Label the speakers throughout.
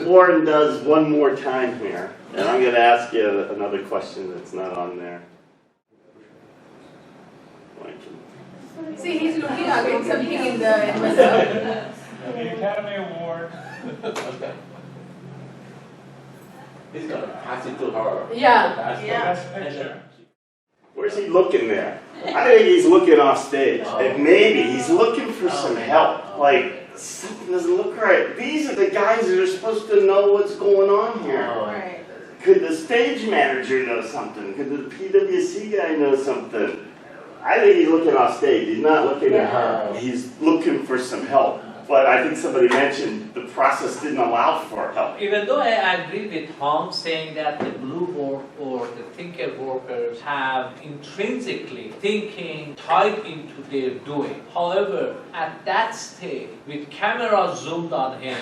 Speaker 1: Warren does one more time here, and I'm going to ask you another question that's not on there.
Speaker 2: See, he's looking against something in the Meetup.
Speaker 3: The Academy Award.
Speaker 4: He's going to pass it to her.
Speaker 2: Yeah.
Speaker 3: Best picture.
Speaker 1: Where's he looking there? I think he's looking off stage. And maybe he's looking for some help. Like, something doesn't look right. These are the guys that are supposed to know what's going on here.
Speaker 2: Right.
Speaker 1: Could the stage manager know something? Could the PwC guy know something? I think he's looking off stage. He's not looking at her. He's looking for some help. But I think somebody mentioned the process didn't allow for help.
Speaker 5: Even though I agree with Tom saying that the blue work or the thinker workers have intrinsically thinking tied into their doing. However, at that stage, with cameras zoomed on him,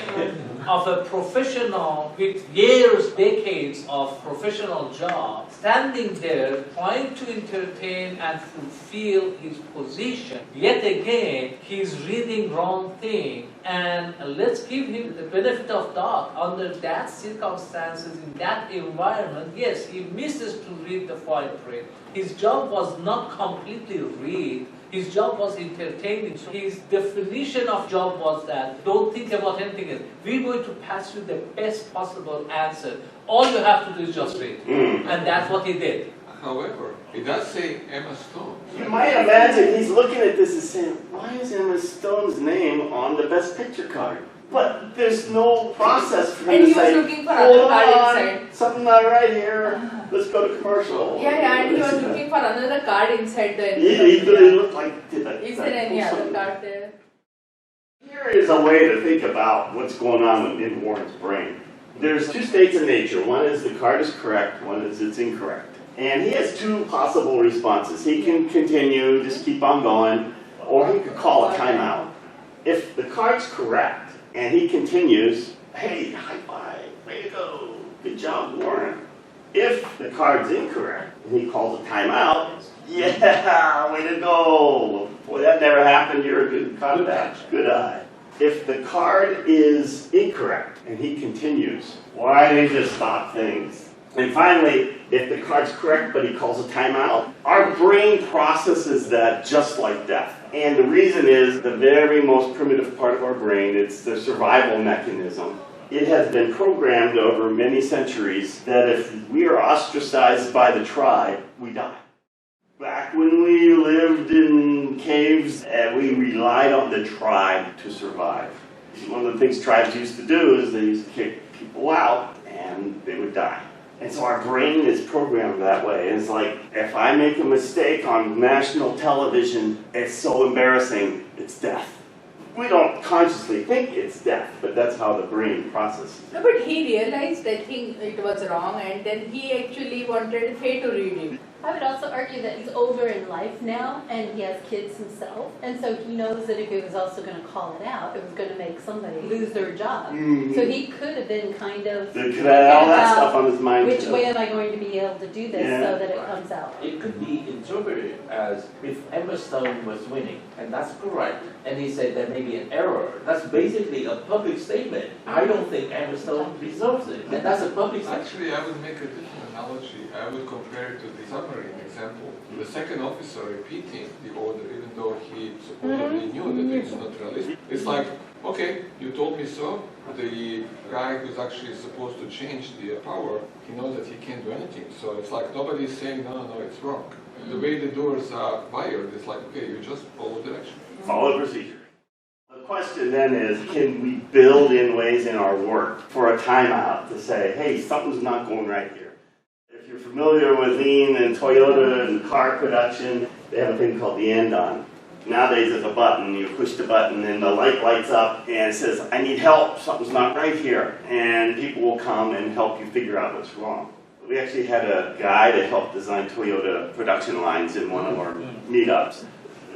Speaker 5: of a professional with years, decades of professional job, standing there trying to entertain and fulfill his position, yet again, he's reading wrong thing. And let's give him the benefit of doubt. Under that circumstances, in that environment, yes, he misses to read the fine print. His job was not completely read. His job was entertaining. So his definition of job was that, don't think about anything else. We're going to pass you the best possible answer. All you have to do is just read. And that's what he did.
Speaker 6: However, it does say Emma Stone.
Speaker 1: You might imagine he's looking at this and saying, why is Emma Stone's name on the Best Picture card? But there's no process for him to say,
Speaker 2: looking for other card inside.
Speaker 1: Something not right here, let's go to commercial.
Speaker 2: Yeah, and he was looking for another card inside the
Speaker 1: He looked like,
Speaker 2: is there any other card there?
Speaker 1: Here is a way to think about what's going on in Warren's brain. There's two states of nature. One is the card is correct, one is it's incorrect. And he has two possible responses. He can continue, just keep on going, or he could call a timeout. If the card's correct and he continues, hey, high five, way to go, good job, Warren. If the card's incorrect and he calls a timeout, yeah, way to go. Boy, that never happened, you're a good contact, good eye. If the card is incorrect and he continues, why don't you just stop things? And finally, if the card's correct but he calls a timeout, our brain processes that just like death. And the reason is the very most primitive part of our brain, it's the survival mechanism. It has been programmed over many centuries that if we are ostracized by the tribe, we die. Back when we lived in caves, we relied on the tribe to survive. One of the things tribes used to do is they used to kick people out and they would die. And so our brain is programmed that way. It's like, if I make a mistake on national television, it's so embarrassing, it's death. We don't consciously think it's death, but that's how the brain processes it.
Speaker 2: No, but he realized, I think, it was wrong, and then he actually wanted Faye to read it.
Speaker 7: I would also argue that he's older in life now, and he has kids himself, and so he knows that if he was also going to call it out, it was going to make somebody lose their job. So he could have been kind of
Speaker 1: could have all that stuff on his mind.
Speaker 7: Which way am I going to be able to do this so that it comes out?
Speaker 4: It could be interpreted as if Emma Stone was winning, and that's correct, and he said there may be an error. That's basically a public statement. I don't think Emma Stone deserves it, and that's a public statement.
Speaker 6: Actually, I would make a different analogy. I would compare it to the submarine example. The second officer repeating the order, even though he supposedly knew that it is not realistic. It's like, okay, you told me so. The guy who's actually supposed to change the power, he knows that he can't do anything. So it's like nobody's saying, no, it's wrong. The way the doors are wired, it's like, okay, you just follow direction.
Speaker 1: Follow the procedure. The question then is, can we build in ways in our work for a timeout to say, hey, something's not going right here? If you're familiar with Lean and Toyota and car production, they have a thing called the end-on. Nowadays it's a button, you push the button and the light lights up and it says, I need help, something's not right here. And people will come and help you figure out what's wrong. We actually had a guy that helped design Toyota production lines in one of our meetups.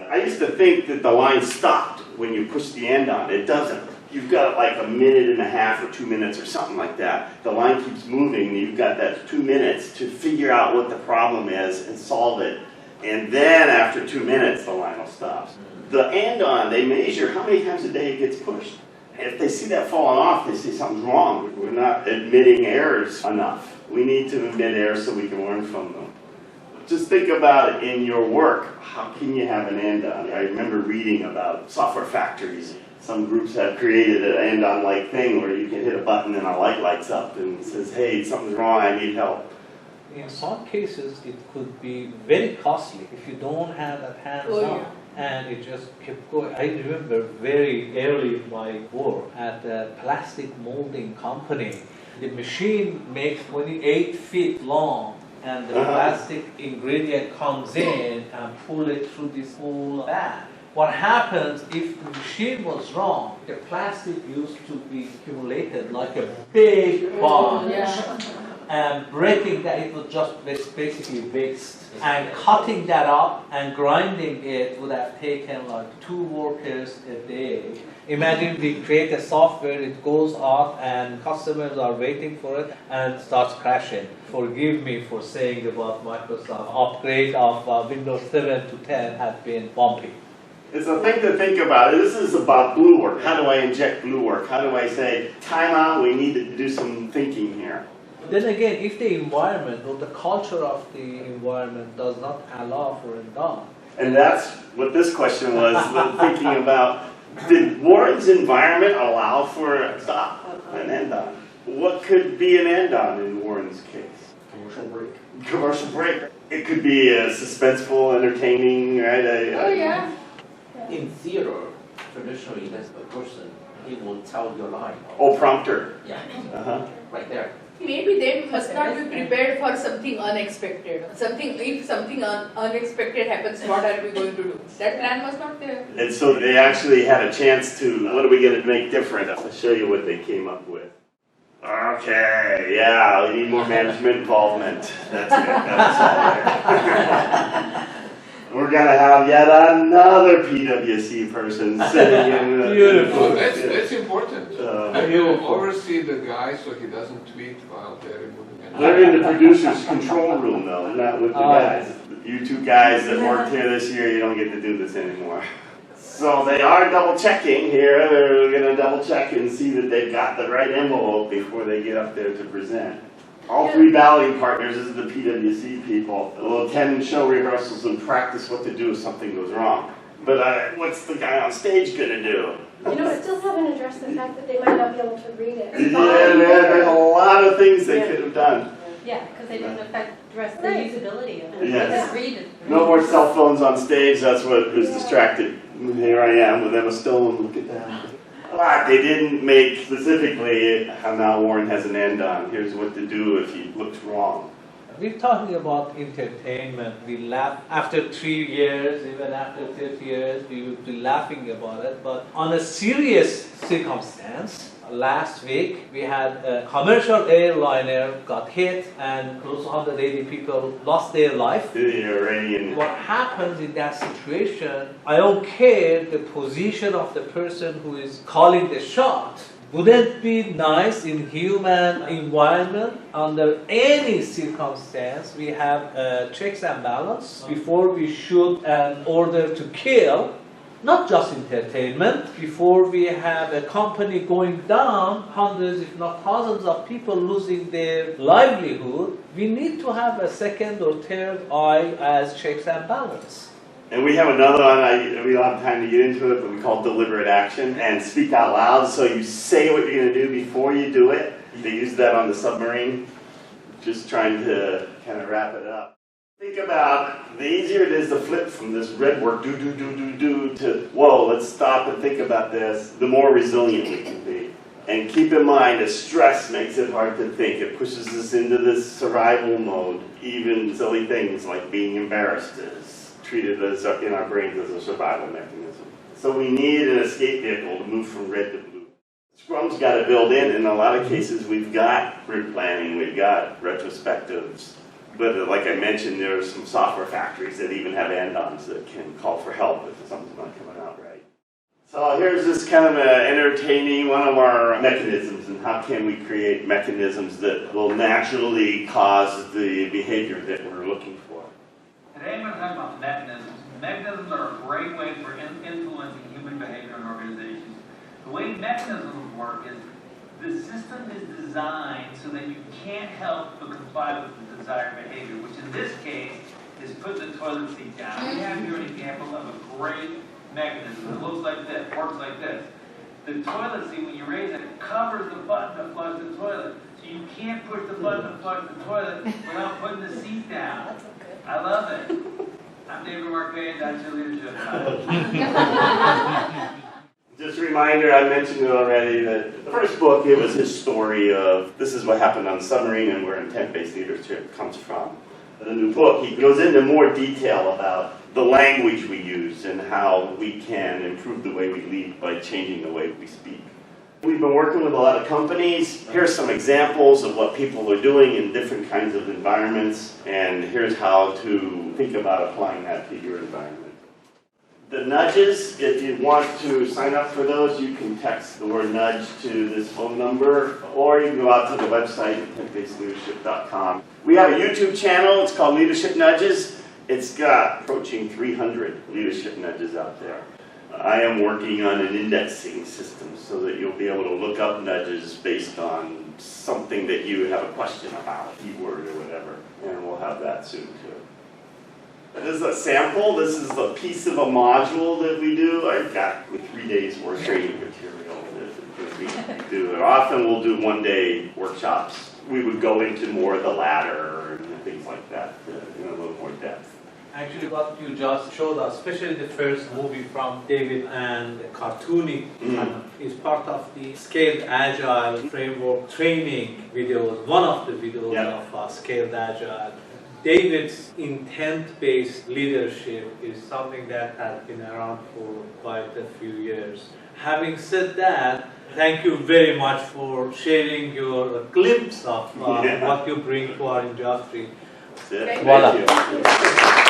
Speaker 1: I used to think that the line stopped when you push the end on. It doesn't. You've got like a minute and a half or 2 minutes or something like that. The line keeps moving and you've got that 2 minutes to figure out what the problem is and solve it. And then after 2 minutes, the line will stop. The end on, they measure how many times a day it gets pushed. If they see that falling off, they see something's wrong. We're not admitting errors enough. We need to admit errors so we can learn from them. Just think about it in your work. How can you have an end-on? I remember reading about software factories. Some groups have created an end-on-like thing where you can hit a button and a light lights up and says, hey, something's wrong, I need help.
Speaker 5: In some cases, it could be very costly if you don't have that hands-on.
Speaker 2: Oh, yeah.
Speaker 5: And it just kept going. I remember very early in my work at a plastic molding company. The machine makes 28 feet long, and the plastic ingredient comes in and pull it through this whole bag. What happens if the machine was wrong? The plastic used to be accumulated like a big bunch.
Speaker 2: Yeah.
Speaker 5: And breaking that, it was just basically waste. And cutting that up and grinding it would have taken like 2 workers a day. Imagine we create a software, it goes out and customers are waiting for it and starts crashing. Forgive me for saying about Microsoft upgrade of Windows 7 to 10 had been bumpy.
Speaker 1: It's a thing to think about. This is about glue work. How do I inject glue work? How do I say, time out, we need to do some thinking here.
Speaker 5: Then again, if the environment or the culture of the environment does not allow for end-on.
Speaker 1: And that's what this question was, thinking about, did Warren's environment allow for a stop, an end-on? What could be an end-on in Warren's case?
Speaker 4: Commercial break.
Speaker 1: Commercial break. It could be suspenseful, entertaining, right?
Speaker 2: Oh yeah.
Speaker 4: In theater, traditionally, that's a person, he will tell your line.
Speaker 1: Oh, prompter.
Speaker 4: Yeah,
Speaker 1: Uh-huh.
Speaker 4: right there.
Speaker 2: Maybe they must not be prepared for something unexpected. If something unexpected happens, what are we going to do? That plan was not there.
Speaker 1: And so they actually had a chance to, what are we going to make different? I'll show you what they came up with. Okay, yeah, we need more management involvement. That's it. We're going to have yet another PwC person sitting in the...
Speaker 5: Beautiful.
Speaker 6: Well, that's important.
Speaker 1: Uh,
Speaker 6: You oversee the guy so he doesn't tweet while they're removing it.
Speaker 1: They're in the producer's control room, though, not with the guys. You 2 guys that worked here this year, you don't get to do this anymore. So they are double checking here. They're going to double check and see that they've got the right envelope before they get up there to present. All 3 valuing partners, this is the PwC people, will attend show rehearsals and practice what to do if something goes wrong. But what's the guy on stage going to do?
Speaker 8: You know, I still haven't addressed the fact that they might not be able to read it.
Speaker 1: Yeah, there's a lot of things they could have done.
Speaker 7: Yeah, because they didn't address the usability of it.
Speaker 1: Yes.
Speaker 7: They just read it.
Speaker 1: No more cell phones on stage, that's what was distracted. Here I am with Emma Stone, look at that. But they didn't make specifically how now Warren has an end on. Here's what to do if he looks wrong.
Speaker 5: We're talking about entertainment. We laugh after 3 years, even after 30 years, we would be laughing about it. But on a serious circumstance, last week we had a commercial airliner got hit and close to 180 people lost their life.
Speaker 1: The Iranian.
Speaker 5: What happens in that situation, I don't care the position of the person who is calling the shot. Wouldn't be nice in human environment under any circumstance we have checks and balance before we shoot an order to kill, not just entertainment, before we have a company going down, hundreds if not thousands of people losing their livelihood, we need to have a second or third eye as checks and balance.
Speaker 1: And we have another one, we don't have time to get into it, but we call deliberate action and speak out loud. So you say what you're going to do before you do it. They use that on the submarine, just trying to kind of wrap it up. Think about the easier it is to flip from this red work, do, to, whoa, let's stop and think about this, the more resilient we can be. And keep in mind that stress makes it hard to think. It pushes us into this survival mode. Even silly things like being embarrassed is treated as in our brains as a survival mechanism. So we need an escape vehicle to move from red to blue. Scrum's got to build in a lot of cases we've got group planning, we've got retrospectives. But like I mentioned, there are some software factories that even have end-ons that can call for help if something's not coming out right. So here's this kind of entertaining one of our mechanisms, and how can we create mechanisms that will naturally cause the behavior that we're looking for.
Speaker 9: Today I'm going to talk about mechanisms. Mechanisms are a great way for influencing human behavior in organizations. The way mechanisms system is designed so that you can't help but comply with the desired behavior, which in this case is put the toilet seat down. We have here an example of a great mechanism. It looks like this, works like this. The toilet seat, when you raise it, it covers the button to flush the toilet. So you can't push the button to flush the toilet without putting the seat down. I love it. I'm David Marquez, Agile Leadership.
Speaker 1: Just a reminder, I mentioned it already, that the first book, it was his story of this is what happened on the submarine and where intent-based leadership comes from. In the new book, he goes into more detail about the language we use and how we can improve the way we lead by changing the way we speak. We've been working with a lot of companies. Here's some examples of what people are doing in different kinds of environments, and here's how to think about applying that to your environment. The nudges, if you want to sign up for those, you can text the word nudge to this phone number, or you can go out to the website, intentbasedleadership.com. We have a YouTube channel, it's called Leadership Nudges. It's got approaching 300 leadership nudges out there. I am working on an indexing system so that you'll be able to look up nudges based on something that you have a question about, keyword or whatever, and we'll have that soon too. This is a sample. This is a piece of a module that we do. I've got 3 days worth of training material that we do. And often we'll do one-day workshops. We would go into more of the latter and things like that in a little more depth.
Speaker 5: Actually, what you just showed us, especially the first movie from David and the cartooning, is part of the Scaled Agile framework training videos, one of the videos of Scaled Agile. David's intent-based leadership is something that has been around for quite a few years. Having said that, thank you very much for sharing your glimpse of what you bring to our industry.
Speaker 1: That's it.
Speaker 5: Voila.
Speaker 1: Thank you.